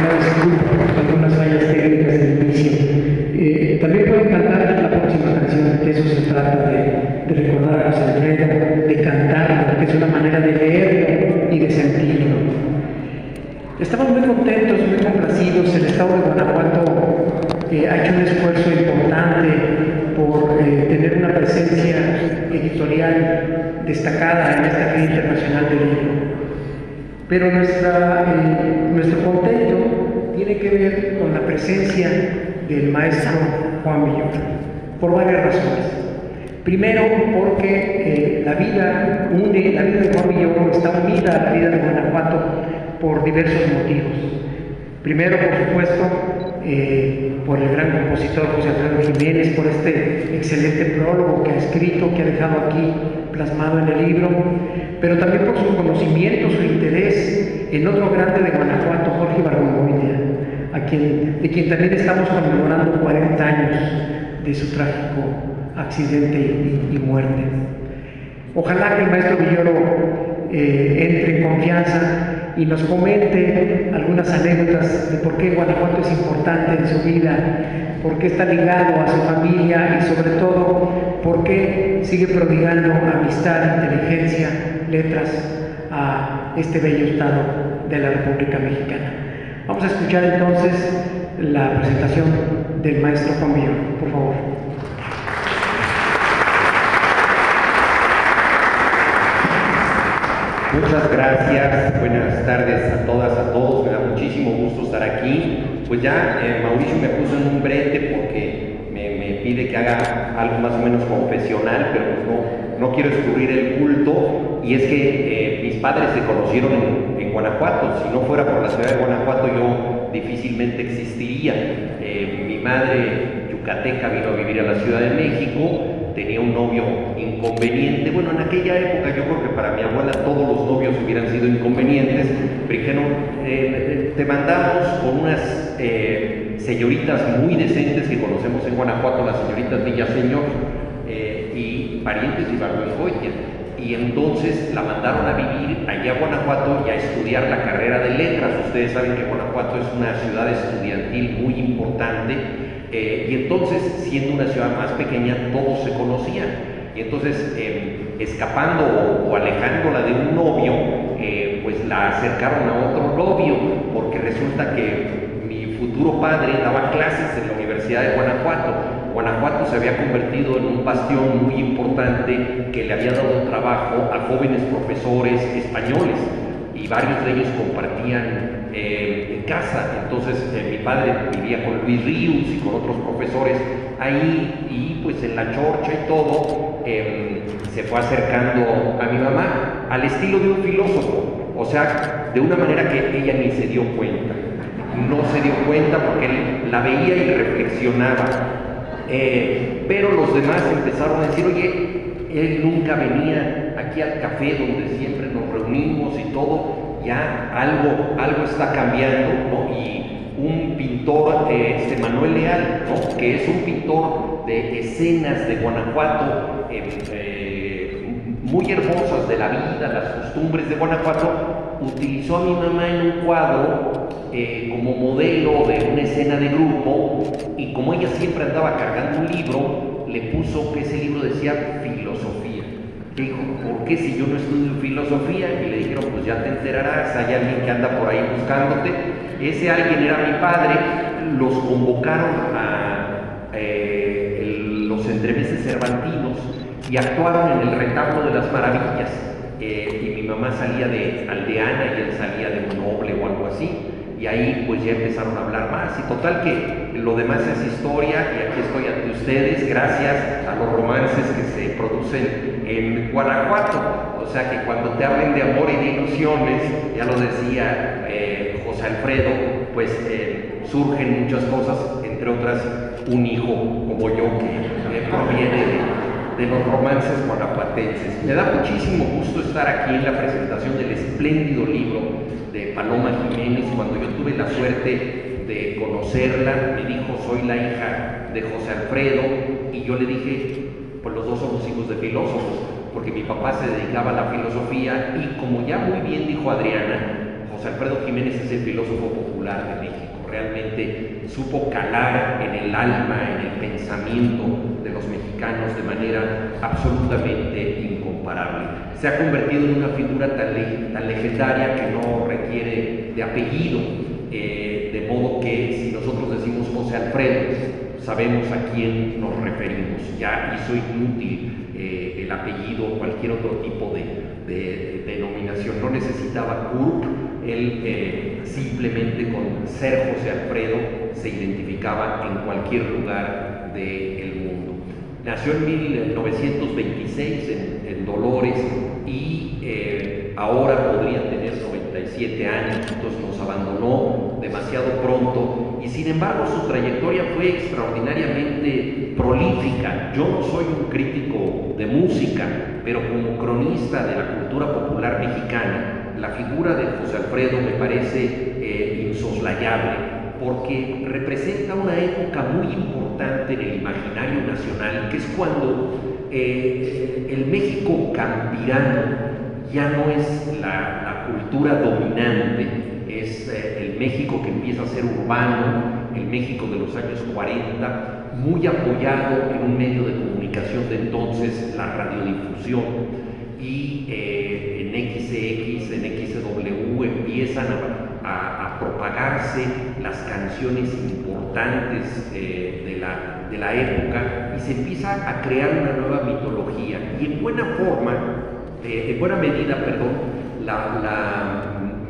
una disculpa por algunas fallas técnicas del inicio. También pueden cantar la próxima canción, que eso se trata de recordar a José Alfredo, de cantarlo, que es una manera de leerlo y de sentirlo. Estamos muy contentos, muy complacidos. El Estado de Guanajuato ha hecho un esfuerzo importante por tener una presencia editorial destacada en esta Feria Internacional del Libro. Pero nuestro contento tiene que ver con la presencia del maestro Juan Villoro, por varias razones. Primero, porque la vida de Juan Villoro está unida a la vida de Guanajuato por diversos motivos. Primero, por supuesto, por el gran compositor José Alfredo Jiménez, por este excelente prólogo que ha escrito, que ha dejado aquí plasmado en el libro, pero también por su conocimiento, su interés en otro grande de Guanajuato, Jorge Ibargüengoitia, de quien también estamos conmemorando 40 años de su trágico accidente y muerte. Ojalá que el maestro Villoro entre en confianza y nos comente algunas anécdotas de por qué Guanajuato es importante en su vida, por qué está ligado a su familia y sobre todo por qué sigue prodigando amistad, inteligencia, letras a este bello estado de la República Mexicana. Vamos a escuchar entonces la presentación del maestro Juan Villoro, por favor. Muchas gracias, buenas tardes a todas, a todos, me da muchísimo gusto estar aquí. Pues ya Mauricio me puso en un brete porque me pide que haga algo más o menos confesional, pero pues no quiero escurrir el bulto, y es que mis padres se conocieron en Guanajuato. Si no fuera por la ciudad de Guanajuato yo difícilmente existiría. Mi madre yucateca vino a vivir a la Ciudad de México, tenía un novio inconveniente. Bueno, en aquella época yo creo que para mi abuela todos los novios hubieran sido inconvenientes, pero dijeron, te mandamos con unas señoritas muy decentes que conocemos en Guanajuato, las señoritas Villaseñor, y parientes de Ibargüengoitia. Y entonces la mandaron a vivir allá a Guanajuato y a estudiar la carrera de letras. Ustedes saben que Guanajuato es una ciudad estudiantil muy importante. Y entonces, siendo una ciudad más pequeña, todos se conocían. Y entonces, escapando o alejándola de un novio, pues la acercaron a otro novio, porque resulta que mi futuro padre daba clases en la Universidad de Guanajuato. Guanajuato se había convertido en un bastión muy importante que le había dado trabajo a jóvenes profesores españoles, y varios de ellos compartían en casa. Entonces mi padre vivía con Luis Ríos y con otros profesores ahí, y pues en la chorcha y todo se fue acercando a mi mamá al estilo de un filósofo, o sea, de una manera que ella ni se dio cuenta. No se dio cuenta porque él la veía y reflexionaba, pero los demás empezaron a decir, oye, él nunca venía aquí al café donde siempre nos reunimos y todo, ya algo está cambiando, ¿no? Y un pintor, Manuel Leal, ¿no?, que es un pintor de escenas de Guanajuato, muy hermosas de la vida, las costumbres de Guanajuato, utilizó a mi mamá en un cuadro como modelo de una escena de grupo, y como ella siempre andaba cargando un libro, le puso que ese libro decía filosofía. Dijo, ¿por qué si yo no estudio filosofía? Y le dijeron, pues ya te enterarás, hay alguien que anda por ahí buscándote. Ese alguien era mi padre. Los convocaron a los entremeses cervantinos y actuaron en el Retablo de las Maravillas. Y mi mamá salía de aldeana y él salía de un noble o algo así. Y ahí pues ya empezaron a hablar más, y total que lo demás es historia, y aquí estoy ante ustedes gracias a los romances que se producen en Guanajuato. O sea que cuando te hablen de amor y de ilusiones, ya lo decía José Alfredo, pues surgen muchas cosas, entre otras un hijo como yo que proviene de los romances guanajuatenses. Me da muchísimo gusto estar aquí en la presentación del espléndido libro de Paloma Jiménez. Cuando yo tuve la suerte de conocerla, me dijo, soy la hija de José Alfredo, y yo le dije, pues los dos somos hijos de filósofos, porque mi papá se dedicaba a la filosofía, y como ya muy bien dijo Adriana, José José Alfredo Jiménez es el filósofo popular de México. Realmente supo calar en el alma, en el pensamiento de los mexicanos de manera absolutamente incomparable. Se ha convertido en una figura tan legendaria que no requiere de apellido, de modo que si nosotros decimos José Alfredo, sabemos a quién nos referimos. Ya hizo inútil el apellido o cualquier otro tipo de denominación. No necesitaba CURP, él simplemente con ser José Alfredo se identificaba en cualquier lugar del mundo. Nació en 1926 en Dolores y ahora podría tener 97 años, entonces nos abandonó demasiado pronto y sin embargo su trayectoria fue extraordinariamente prolífica. Yo no soy un crítico de música, pero como cronista de la cultura popular mexicana, la figura de José Alfredo me parece insoslayable, porque representa una época muy importante en el imaginario nacional, que es cuando el México campirano ya no es la cultura dominante, es el México que empieza a ser urbano, el México de los años 40, muy apoyado en un medio de comunicación de entonces, la radiodifusión, y en XX, en XW empiezan a propagarse las canciones importantes de la época y se empieza a crear una nueva mitología. Y en buena medida, la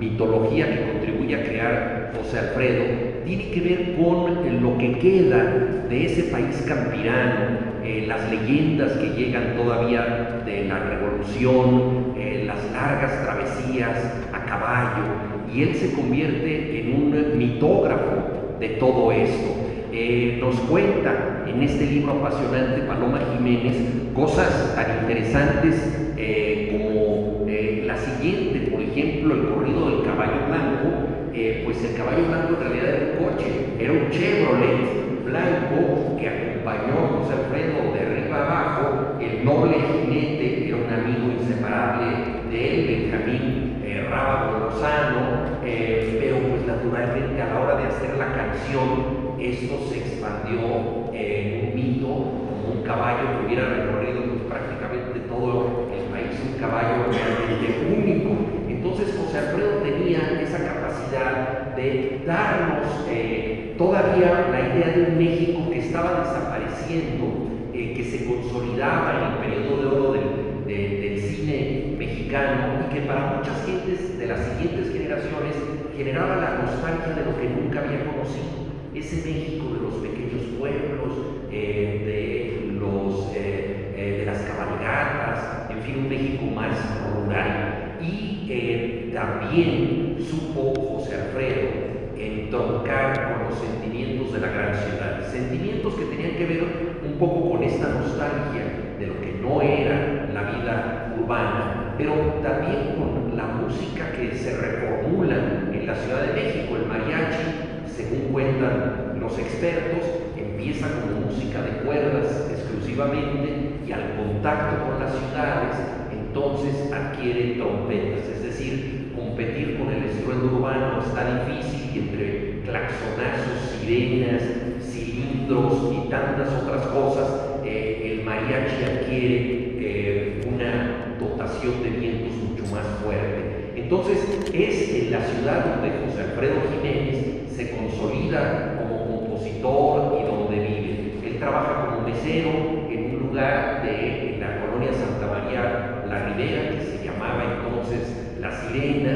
mitología que contribuye a crear José Alfredo tiene que ver con lo que queda de ese país campirano, las leyendas que llegan todavía de la revolución, las largas travesías a caballo, y él se convierte en un mitógrafo de todo esto. Nos cuenta en este libro apasionante Paloma Jiménez cosas tan interesantes como la siguiente, por ejemplo, el corrido del caballo blanco. Pues el caballo blanco en realidad era un coche, era un Chevrolet blanco que acompañó a José Alfredo de arriba abajo. El noble jinete era un amigo inseparable de él, Benjamín Rábago Lozano, pero pues naturalmente a la hora de hacer la canción esto se expandió en un mito, como un caballo que hubiera recorrido pues, prácticamente todo el país, un caballo realmente único. Entonces José Alfredo tenía esa capacidad de darnos todavía la idea de un México que estaba desapareciendo, que se consolidaba en el periodo de oro del cine mexicano y que para muchas gentes de las siguientes generaciones generaba la nostalgia de lo que nunca había conocido, ese México de los pequeños pueblos, de las cabalgatas, en fin, un México más rural. Y también supo José Alfredo entroncar con los sentimientos de la gran ciudad, sentimientos que tenían que ver un poco con esta nostalgia de lo que no era la vida urbana, pero también con la música que se reformula en la Ciudad de México. El mariachi, según cuentan los expertos, empieza como música de cuerdas exclusivamente y al contacto con las ciudades entonces adquiere trompetas, es decir, competir con el estruendo urbano está difícil y entre claxonazos, sirenas, cilindros y tantas otras cosas, el mariachi adquiere una dotación de vientos mucho más fuerte. Entonces es en la ciudad donde José Alfredo Jiménez se consolida como compositor y donde vive. Él trabaja como mesero en un lugar de la colonia Santa María La Ribera, que se llamaba entonces La Sirena,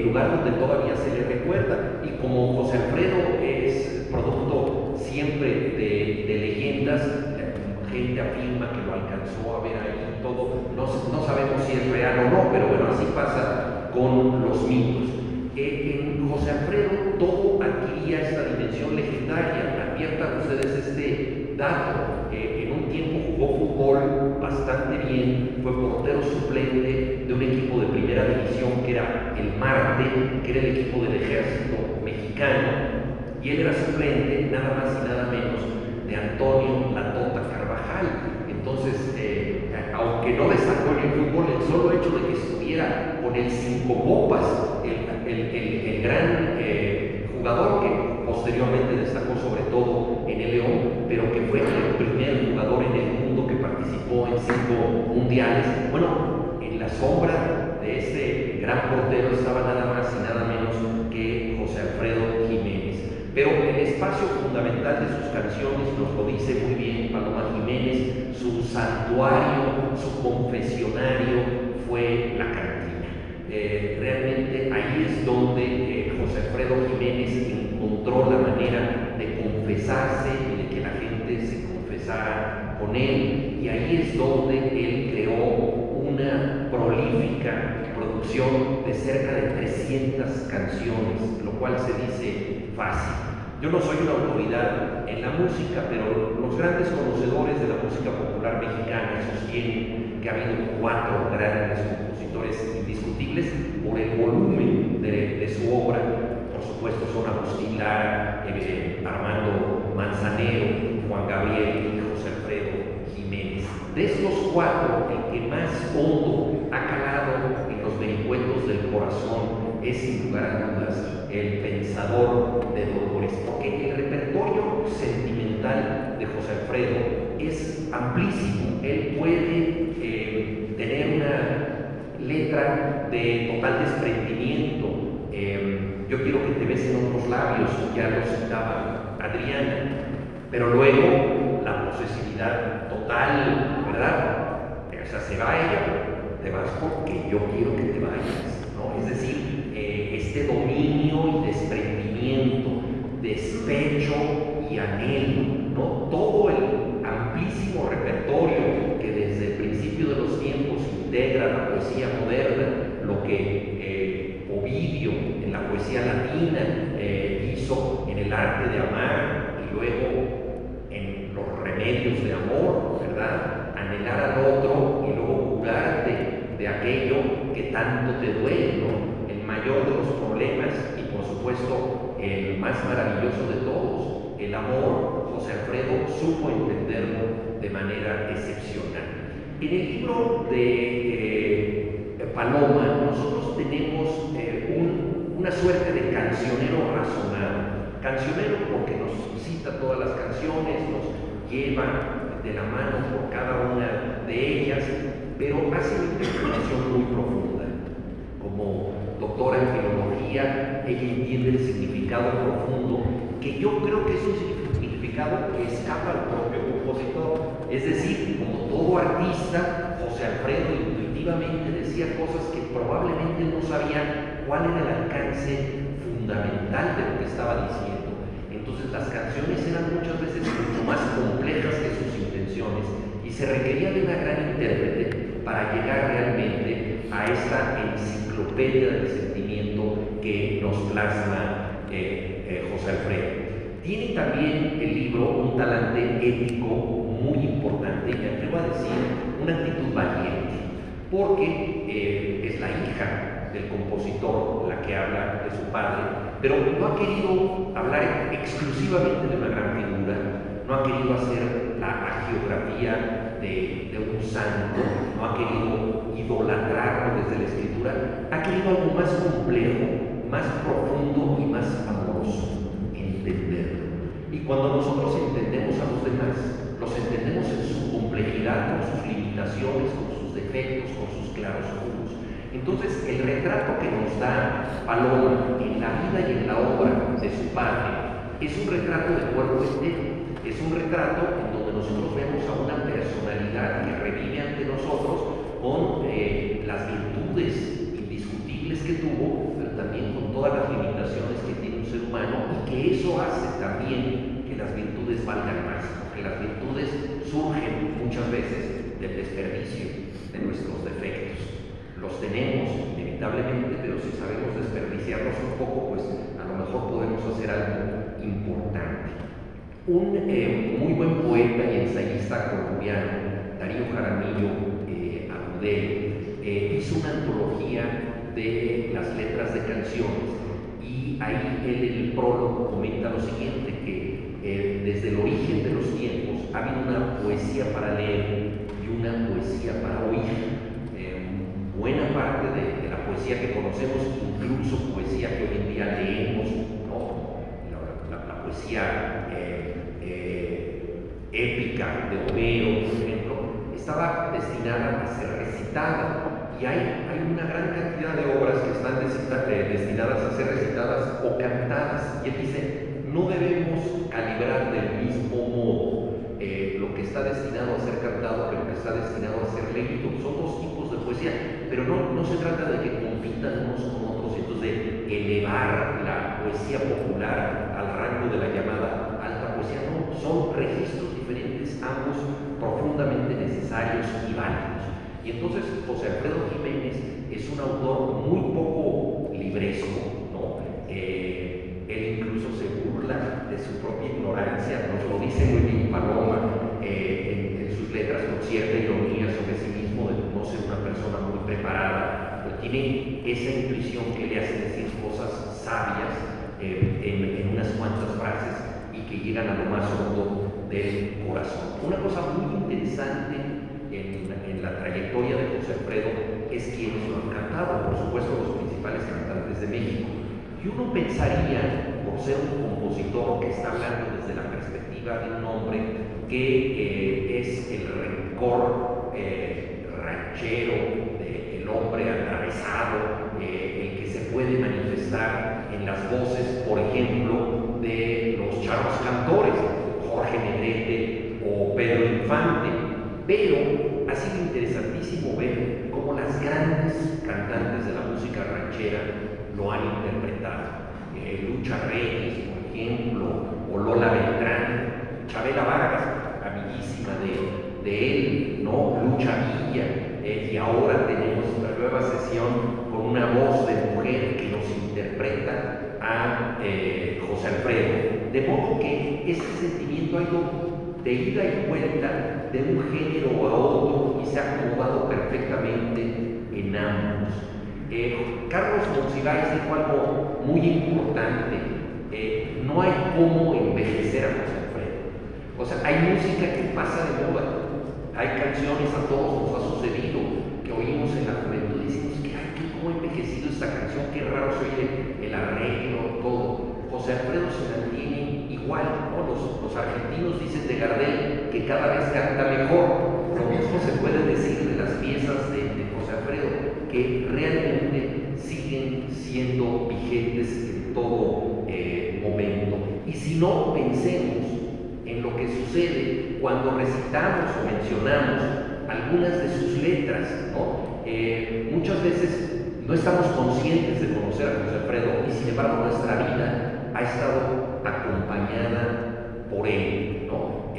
lugar donde todavía se le recuerda. Y como José Alfredo es producto siempre de leyendas, gente afirma que lo alcanzó a ver ahí todo, no sabemos si es real o no, pero bueno, así pasa con los mitos. En José Alfredo todo adquiría esta dimensión legendaria. Adviertan ustedes este dato. En un tiempo jugó fútbol bastante bien, fue portero suplente de un equipo de primera división que era el Marte, que era el equipo del ejército mexicano, y él era suplente nada más y nada menos de Antonio La Tota Carvajal. Entonces, aunque aunque no destacó en el fútbol, el solo hecho de que estuviera con el Cinco Copas, el gran jugador que posteriormente destacó sobre todo en el León, pero que fue el primer jugador en el mundo que participó en 5 mundiales. Bueno, en la sombra de este gran portero estaba nada más y nada menos que José Alfredo Jiménez. Pero el espacio fundamental de sus canciones, nos lo dice muy bien Paloma Jiménez, su santuario, su confesionario fue la cantina. Realmente ahí es donde José Alfredo Jiménez encontró la manera de confesarse y de que la gente se confesara con él, y ahí es donde él creó una prolífica producción de cerca de 300 canciones, lo cual se dice fácil. Yo no soy una autoridad en la música, pero los grandes conocedores de la música popular mexicana sostienen que ha habido 4 grandes compositores indiscutibles por el volumen de su obra. Por supuesto son Agustín Lara, Armando Manzanero, Juan Gabriel y José Alfredo Jiménez. De estos 4, el que más hondo ha calado en los vericuetos del corazón es, sin lugar a dudas, El Pensador de Dolores, porque el repertorio sentimental de José Alfredo es amplísimo. Él puede tener una letra de total desprendimiento. Yo quiero que te besen otros labios, ya lo citaba Adriana, pero luego la posesividad total, ¿verdad? O sea, se va ella, te vas porque yo quiero que te vayas, ¿no? Es decir, este dominio y desprendimiento, despecho y anhelo, ¿no? Todo el amplísimo repertorio que desde el principio de los tiempos integra la poesía moderna, lo que Ovidio en la poesía latina hizo en el arte de amar, y luego en los remedios de amor, ¿verdad? Anhelar al otro y luego curarte de aquello que tanto te duele, ¿no? El mayor de los problemas y por supuesto el más maravilloso de todos, el amor. José Alfredo supo entenderlo de manera excepcional. En el libro de Paloma nosotros tenemos una suerte de cancionero razonado. Cancionero porque nos cita todas las canciones, nos lleva de la mano por cada una de ellas, pero hace una interpretación muy profunda. Como doctora en filología, ella entiende el significado profundo, que yo creo que es un significado que escapa al propio compositor. Es decir, como todo artista, José Alfredo intuitivamente decía cosas que probablemente no sabía cuál era el alcance fundamental de lo que estaba diciendo. Entonces las canciones eran muchas veces mucho más complejas que sus intenciones, y se requería de una gran intérprete para llegar realmente a esta enciclopedia del sentimiento que nos plasma José Alfredo. Tiene también el libro un talante ético muy importante, y me atrevo a decir una actitud valiente, porque es la hija del compositor la que habla de su padre, pero no ha querido hablar exclusivamente de una gran figura, no ha querido hacer la hagiografía de un santo, no ha querido idolatrarlo desde la escritura, ha querido algo más complejo, más profundo y más amoroso, entenderlo. Y cuando nosotros entendemos a los demás, los entendemos en su complejidad, con sus limitaciones, con sus defectos, con sus claroscuros. Entonces, el retrato que nos da Paloma en la vida y en la obra de su padre es un retrato de cuerpo entero, es un retrato en donde nosotros vemos a una personalidad que revive ante nosotros con las virtudes indiscutibles que tuvo, pero también con todas las limitaciones que tiene un ser humano, y que eso hace también que las virtudes valgan más, porque las virtudes surgen muchas veces del desperdicio de nuestros defectos. Los tenemos inevitablemente, pero si sabemos desperdiciarlos un poco, pues a lo mejor podemos hacer algo importante. Un muy buen poeta y ensayista colombiano, Darío Jaramillo Agudelo, hizo una antología de las letras de canciones, y ahí él en el prólogo comenta lo siguiente, que desde el origen de los tiempos ha habido una poesía para leer y una poesía para oír. Buena parte de la poesía que conocemos, incluso poesía que hoy en día leemos, ¿no? La poesía épica de Homero, por ejemplo, estaba destinada a ser recitada. Y hay una gran cantidad de obras que están destinadas a ser recitadas o cantadas. Y él dice, no debemos calibrar del mismo modo lo que está destinado a ser cantado que lo que está destinado a ser leído. Son dos tipos de poesía, pero no se trata de que compitan unos con otros, entonces de elevar la poesía popular al rango de la llamada alta poesía. No, son registros diferentes, ambos profundamente necesarios y válidos. Y entonces José Alfredo Jiménez es un autor muy poco libresco, ¿no? Él incluso se burla de su propia ignorancia, nos lo dice muy bien Paloma en sus letras, con cierta ironía sobre sí mismo, de no ser una persona muy preparada, pero tiene esa intuición que le hace decir cosas sabias en unas cuantas frases y que llegan a lo más hondo del corazón. Una cosa muy interesante en la trayectoria de José Alfredo es quienes lo han cantado, por supuesto los principales cantantes de México. Y uno pensaría, por ser un compositor que está hablando desde la perspectiva de un hombre que es el rencor ranchero del hombre atravesado, el que se puede manifestar en las voces, por ejemplo, de los charros cantores, Jorge Negrete o Pedro Infante. Pero ha sido interesantísimo ver cómo las grandes cantantes de la música ranchera lo han interpretado. Lucha Reyes, por ejemplo, o Lola Beltrán, Chabela Vargas, amiguísima de él, ¿no? Lucha Villa, y ahora tenemos una nueva sesión con una voz de mujer que nos interpreta a José Alfredo. De modo que ese sentimiento ha ido de ida y vuelta de un género a otro y se ha acomodado perfectamente en ambos. Carlos Monsiváis dijo algo muy importante: no hay cómo envejecer a José Alfredo. O sea, hay música que pasa de moda, hay canciones, a todos nos ha sucedido, que oímos en la juventud y decimos que ay, cómo ha envejecido esta canción, qué raro se oye el arreglo, todo. José Alfredo se mantiene igual, ¿no? Los argentinos dicen de Gardel que cada vez canta mejor. Lo mismo se puede decir de las piezas de José Alfredo, que realmente siguen siendo vigentes en todo momento. Y si no, pensemos en lo que sucede cuando recitamos o mencionamos algunas de sus letras, ¿no? Muchas veces no estamos conscientes de conocer a José Alfredo y sin embargo nuestra vida ha estado acompañada por él, ¿no?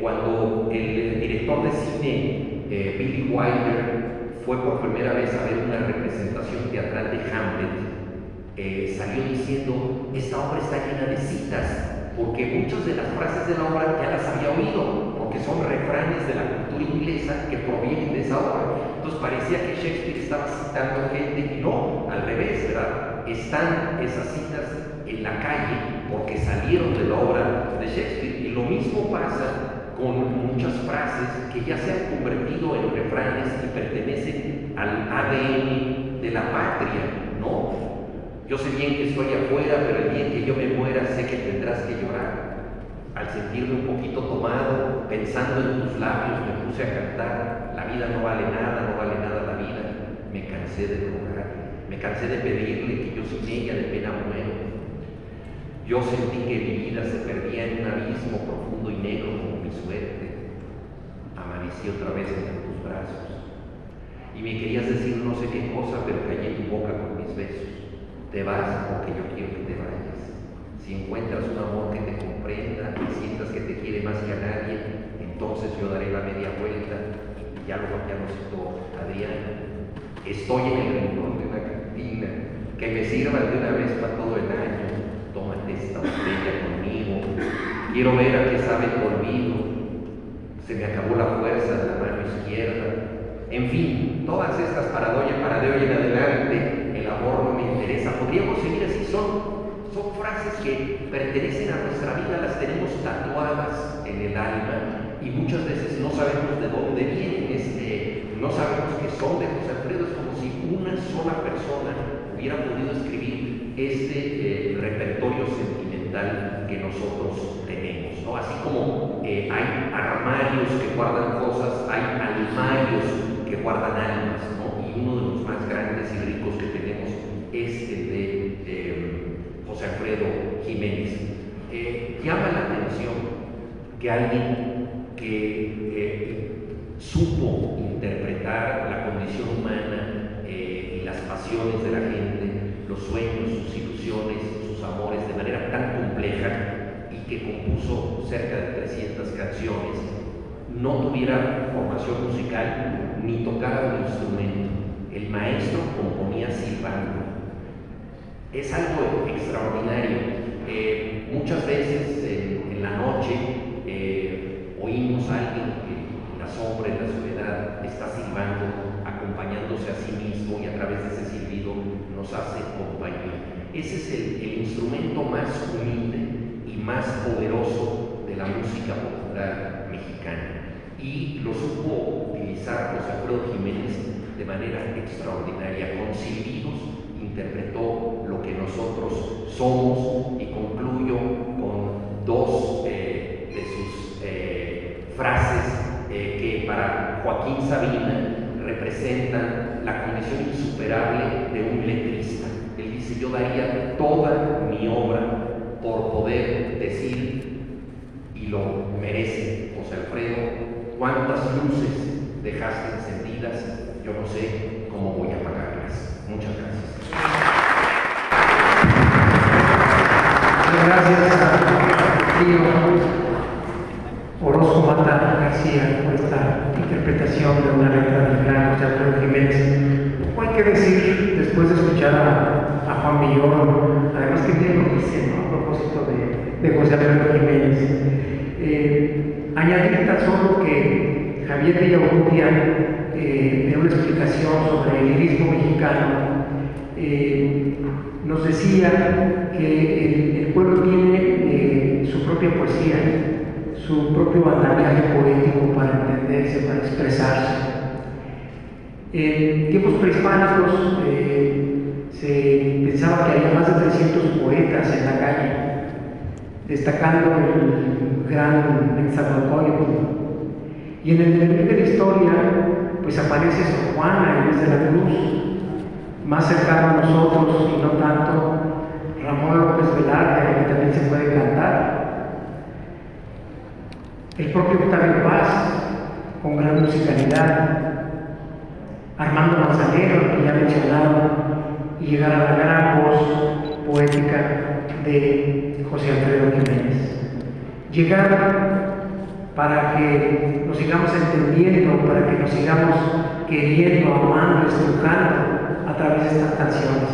Cuando el director de cine Billy Wilder fue por primera vez a ver una representación teatral de Hamlet, salió diciendo: esta obra está llena de citas, porque muchas de las frases de la obra ya las había oído, porque son refranes de la cultura inglesa que provienen de esa obra. Entonces parecía que Shakespeare estaba citando gente, y no, al revés, ¿verdad? Están esas citas en la calle porque salieron de la obra de Shakespeare. Y lo mismo pasa con muchas frases que ya se han convertido en refranes y pertenecen al ADN de la patria, ¿no? Yo sé bien que estoy afuera, pero el día en que yo me muera sé que tendrás que llorar. Al sentirme un poquito tomado, pensando en tus labios, me puse a cantar: la vida no vale nada, no vale nada la vida. Me cansé de rogar, me cansé de pedirle que yo sin ella de pena muero. Yo sentí que mi vida se perdía en un abismo profundo y negro como mi suerte. Amanecí otra vez entre tus brazos y me querías decir no sé qué cosa, pero callé tu boca con mis besos. Te vas porque yo quiero que te vayas. Si encuentras un amor que te comprenda y sientas que te quiere más que a nadie, entonces yo daré la media vuelta. Y ya lo citó Adrián. Estoy en el rincón de una cantina, que me sirvan de una vez para todo el año. Tómate esta botella conmigo. Quiero ver a qué sabe tu olvido. Se me acabó la fuerza de la mano izquierda. En fin, todas estas para de hoy en adelante. El amor no me interesa. Podríamos seguir así. Son frases que pertenecen a nuestra vida, las tenemos tatuadas en el alma y muchas veces no sabemos de dónde vienen, no sabemos que son de José Alfredo. Es como si una sola persona hubiera podido escribir repertorio sentimental que nosotros tenemos, ¿no? Así como hay armarios que guardan cosas, hay almarios que guardan almas, ¿no? Y uno de los más grandes y ricos que tenemos es el de José Alfredo Jiménez. Llama la atención que alguien que supo interpretar la condición humana y las pasiones de la gente, los sueños, sus ilusiones, sus amores de manera tan compleja, y que compuso cerca de 300 canciones, no tuviera formación musical ni tocara un instrumento. El maestro componía silbando. Es algo extraordinario. Muchas veces en la noche oímos a alguien que en la sombra, en la soledad, está silbando, acompañándose a sí mismo, y a través de ese silbido nos hace compañía. Ese es el instrumento más humilde y más poderoso de la música popular mexicana, y lo supo utilizar José Alfredo Jiménez de manera extraordinaria. Con silbidos interpretó lo que nosotros somos, y concluyo con dos de sus frases que para Joaquín Sabina representan la condición insuperable de un letrista. Él dice: yo daría toda mi obra por poder decir, y lo merece José Alfredo, cuántas luces dejaste encendidas, yo no sé cómo voy a apagarlas. Muchas gracias. Gracias a tío Orozco Mata García por esta interpretación de una letra del gran José Alfredo Jiménez. Hay que decir, después de escuchar a Juan Villoro, además que bien lo dice, ¿no?, a propósito de José Alfredo Jiménez, añadir tan solo que Javier Villaurrutia, en una explicación sobre el lirismo mexicano, nos decía que el pueblo tiene su propia poesía, su propio andamiaje poético para entenderse, para expresarse. En tiempos prehispánicos se pensaba que había más de 300 poetas en la calle, destacando el gran Nezahualcóyotl. Y en el devenir de la historia, pues aparece Sor Juana Inés de la Cruz, más cercano a nosotros y no tanto Ramón López Velarde, que también se puede cantar. El propio Octavio Paz, con gran musicalidad. Armando Manzanero, que ya mencionaba, y llegar a la gran voz poética de José Alfredo Jiménez. Llegar para que nos sigamos entendiendo, para que nos sigamos queriendo, amando, estrujando a través de estas canciones.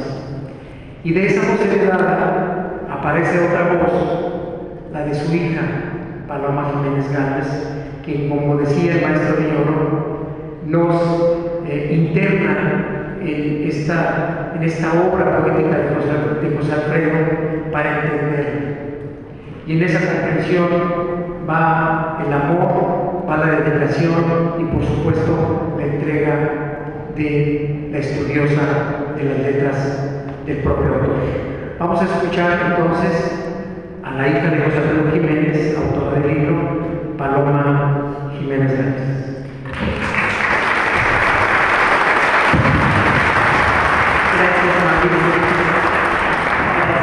Y de esa voz heredada aparece otra voz, la de su hija, Paloma Jiménez Gámez, quien, como decía el maestro Villoro, nos interna en esta obra poética de José Alfredo para entenderla. Y en esa comprensión va el amor, va la dedicación y, por supuesto, la entrega de la estudiosa de las letras del propio autor. Vamos a escuchar entonces a la hija de José Alfredo Jiménez, autora del libro, Paloma Jiménez Gámez.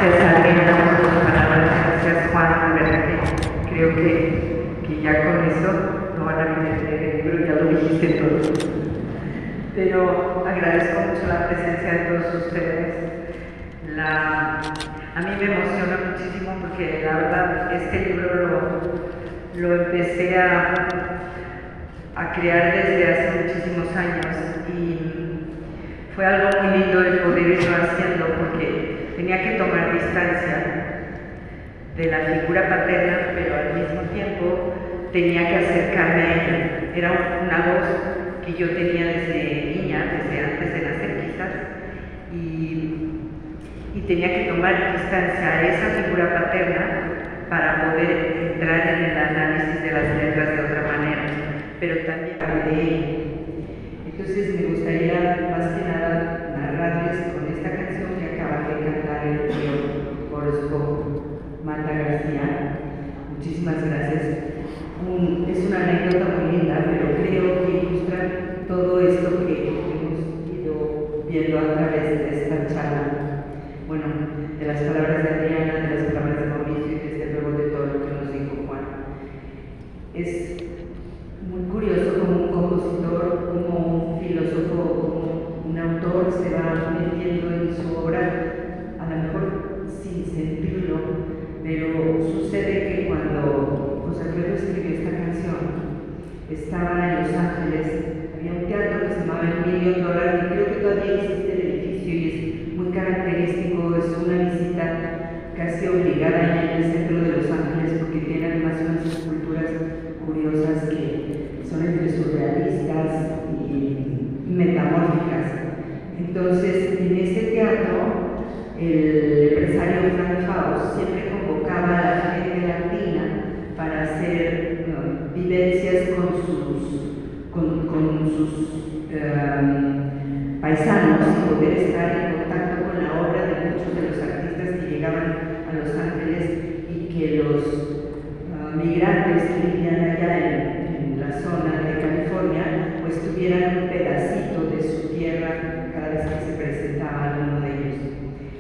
Gracias, Adriana, por tus palabras. Gracias, Juan. De verdad que creo que ya con eso no van a venir el libro, ya lo dijiste todo. Pero agradezco mucho la presencia de todos ustedes. A mí me emociona muchísimo porque la verdad este libro lo empecé a crear desde hace muchísimos años, y fue algo muy lindo el poder irlo haciendo porque tenía que tomar distancia de la figura paterna, pero al mismo tiempo tenía que acercarme a ella. Era una voz que yo tenía desde niña, desde antes de nacer quizás, y tenía que tomar distancia a esa figura paterna para poder entrar en el análisis de las letras de otra manera, pero también de él. Entonces me gustaría más que nada narrarles con esta canción que acaba de cantar el tío Orozco Mata García. Muchísimas gracias. Es una anécdota muy linda, pero creo que ilustra todo esto que hemos ido viendo a través de esta charla. Bueno, de las palabras de Adriana, de las palabras de Mauricio y desde luego de todo lo que nos dijo Juan. Es muy curioso como un compositor, como un filósofo, como un autor se va metiendo en su obra, a lo mejor sin sentirlo, pero sucede que cuando José Alfredo escribió esta canción, estaba en Los Ángeles, había un teatro que se llamaba El $1,000,000, que creo que todavía existe el edificio y es muy característico, es una visita casi obligada en el centro de Los Ángeles porque tiene además unas esculturas curiosas que son entre surrealistas y metamórficas. Entonces, en este teatro, el empresario Frank Faust siempre convocaba a la gente latina para hacer vivencias con sus paisanos y poder estar en contacto con la obra de muchos de los artistas que llegaban a Los Ángeles y que los migrantes que vivían allá en la zona de California pues tuvieran un pedacito de su tierra cada vez que se presentaba alguno de ellos.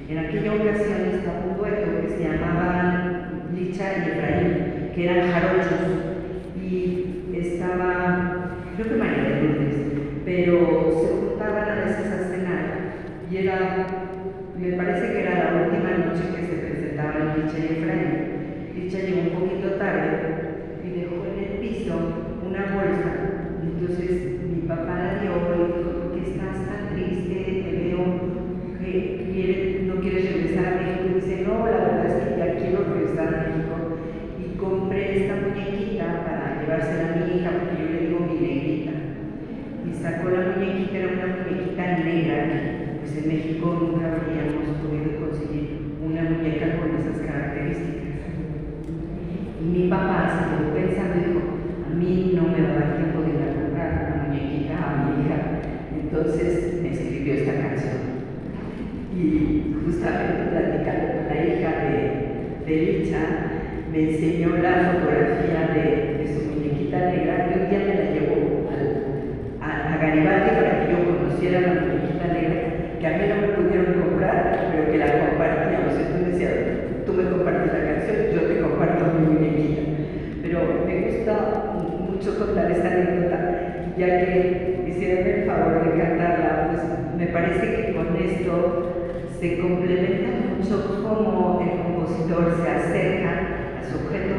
En aquella ocasión estaba un dueto que se llamaban Licha y Efraín, que eran jarochos, y estaba, creo que María de Lourdes, pero se juntaban a veces a cenar y me parece que era la última noche que se presentaban Licha y Efraín. Licha llegó un poquito tarde y dejó en el piso una bolsa. Entonces mi papá la dio y dijo: ¿por qué estás tan triste? Te veo que no quieres regresar a México. Y dice: no, la verdad es que ya quiero regresar a México. Y compré esta muñequita para llevársela a mi hija, porque yo le digo mi negrita. Y sacó la muñequita, era una muñequita negra que pues en México nunca habríamos podido conseguir una muñeca con esas características. Y mi papá se quedó pensando y dijo: a mí no me va a dar tiempo de ir a comprar una muñequita a mi hija. Entonces me escribió esta canción. Y justamente platicando con la hija de Licha, me enseñó la fotografía de su muñequita negra, que un día me la llevó a Garibaldi para que yo conociera la muñequita negra, que a mí no me pudieron comprar, pero que la compartíamos. Entonces decía: tú me compartes la canción, yo te comparto mi muñequita. Pero me gusta mucho contar esta anécdota, ya que hicieron el favor de cantarla, pues me parece que con esto se complementa mucho cómo el compositor se acerca a su objeto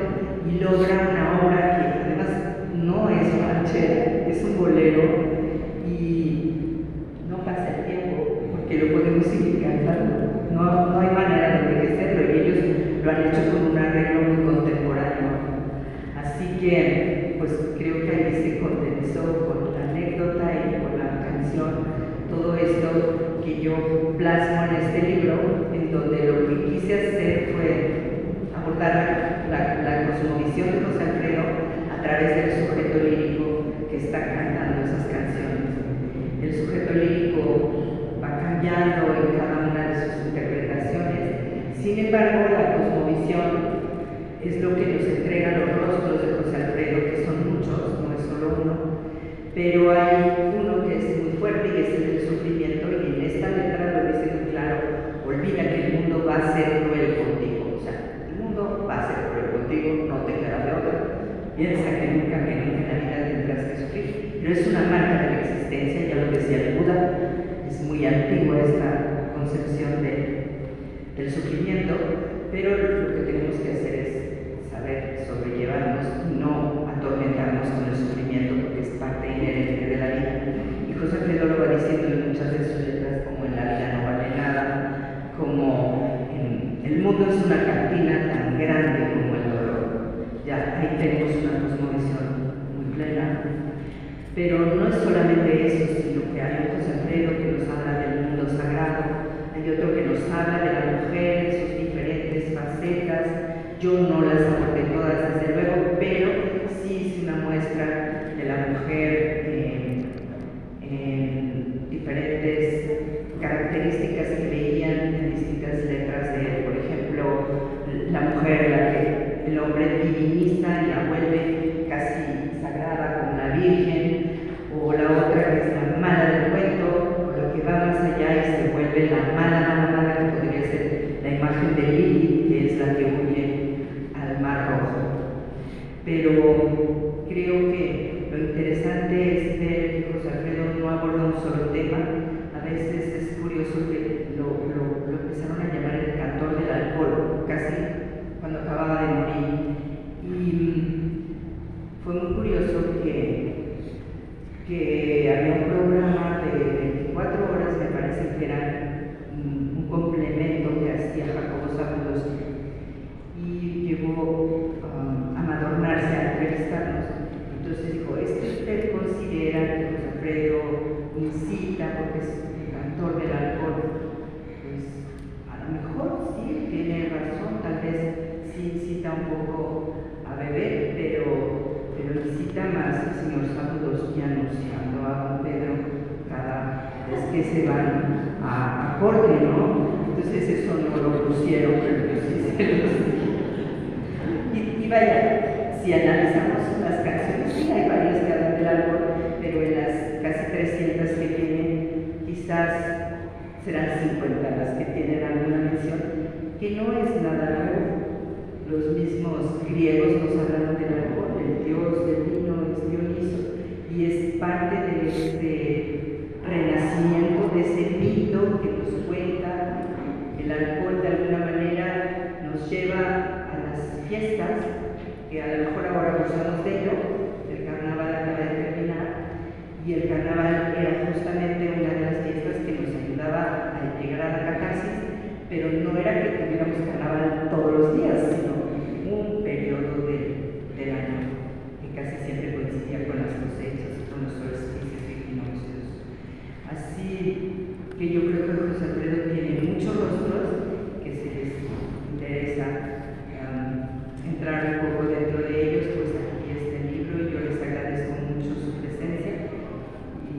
y logra una obra que además no es ranchera, es un bolero y no pasa el tiempo porque lo podemos seguir cantando. No hay manera de envejecerlo y ellos lo han hecho con un arreglo muy contemporáneo. Así que, pues creo que ahí se condensó con la anécdota y con la canción todo esto que yo plasmo en este libro, en donde lo que quise hacer fue abordar la cosmovisión de José Alfredo a través del sujeto lírico que está cantando esas canciones. El sujeto lírico va cambiando en cada una de sus interpretaciones. Sin embargo, la cosmovisión es lo que nos entrega los rostros de José Alfredo, que son muchos, no es solo uno, pero hay uno que es muy fuerte y es el del sufrimiento, y en esta letra lo dice muy claro: olvida que el mundo va a ser cruel contigo. O sea, el mundo va a ser cruel contigo, no te queda de otra. Piensa que nunca en la vida tendrás que sufrir, pero es una marca de la existencia, ya lo decía el Buda. Es muy antigua esta concepción del sufrimiento, pero lo que tenemos que hacer es saber sobrellevarnos y no atormentarnos con el sufrimiento, porque es parte inherente de la vida. Y José Alfredo lo va diciendo en muchas de sus letras, como en La vida no vale nada, como en El mundo es una cantina tan grande como el dolor. Ya ahí tenemos una cosmovisión muy plena. Pero no es solamente eso, sino que hay un José Alfredo que nos habla del mundo sagrado, hay otro que nos habla de la mujer en sus diferentes facetas. Yo no las abordé todas, desde luego, poco a beber, pero visita más el señor Saludos y anunciando a don Pedro cada vez que se van a corte, ¿no? Entonces eso no lo pusieron, pero yo sí se los dije. Y vaya, si analizamos las canciones, sí hay varias que hablan del alcohol, pero en las casi 300 que tienen, quizás serán 50 las que tienen alguna mención, que no es nada nuevo. Los mismos griegos nos hablaron del alcohol, el dios del vino es Dioniso, y es parte de este renacimiento, de ese mito que nos cuenta. El alcohol de alguna manera nos lleva a las fiestas, que a lo mejor ahora gozamos de ello. El carnaval acaba de terminar y el carnaval era justamente una de las fiestas que nos ayudaba a llegar a la catarsis, pero no era que tuviéramos carnaval todos los días, sino un periodo del año que casi siempre coincidía con las cosechas y con los solsticios equinoccios. Así que yo creo que José Alfredo tiene muchos rostros que se les interesa entrar un poco dentro de ellos, pues aquí está el libro y yo les agradezco mucho su presencia y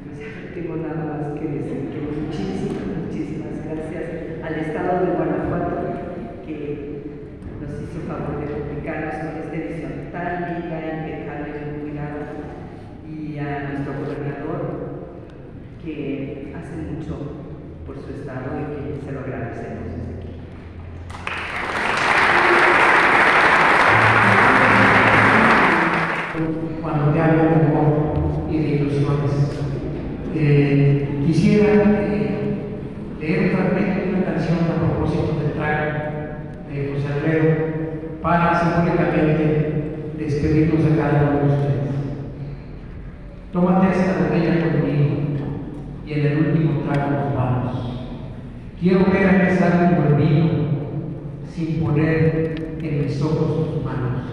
pues ya no tengo nada más que decir que muchísimas gracias al Estado de Guanajuato que nos hizo favor de publicarnos con esta edición tan linda, impecable, muy cuidada, y a nuestro gobernador que hace mucho por su estado y que se lo agradecemos desde aquí. Cuando te hablo de amor y de ilusiones, quisiera leer un fragmento de una canción a propósito del trago de José Alfredo para simbólicamente despedirnos de cada uno de ustedes. Tómate esta botella conmigo y en el último trago nos vamos. Quiero ver a que salga un buen vino sin poner en mis ojos tus manos.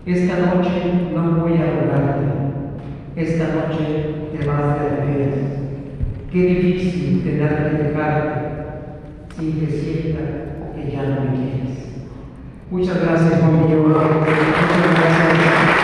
Esta noche no voy a rogarte, esta noche te vas de veras. Qué difícil tener que dejarte sin que sienta que ya no me quieres. Muchas gracias, Juan Miguel. Muchas gracias.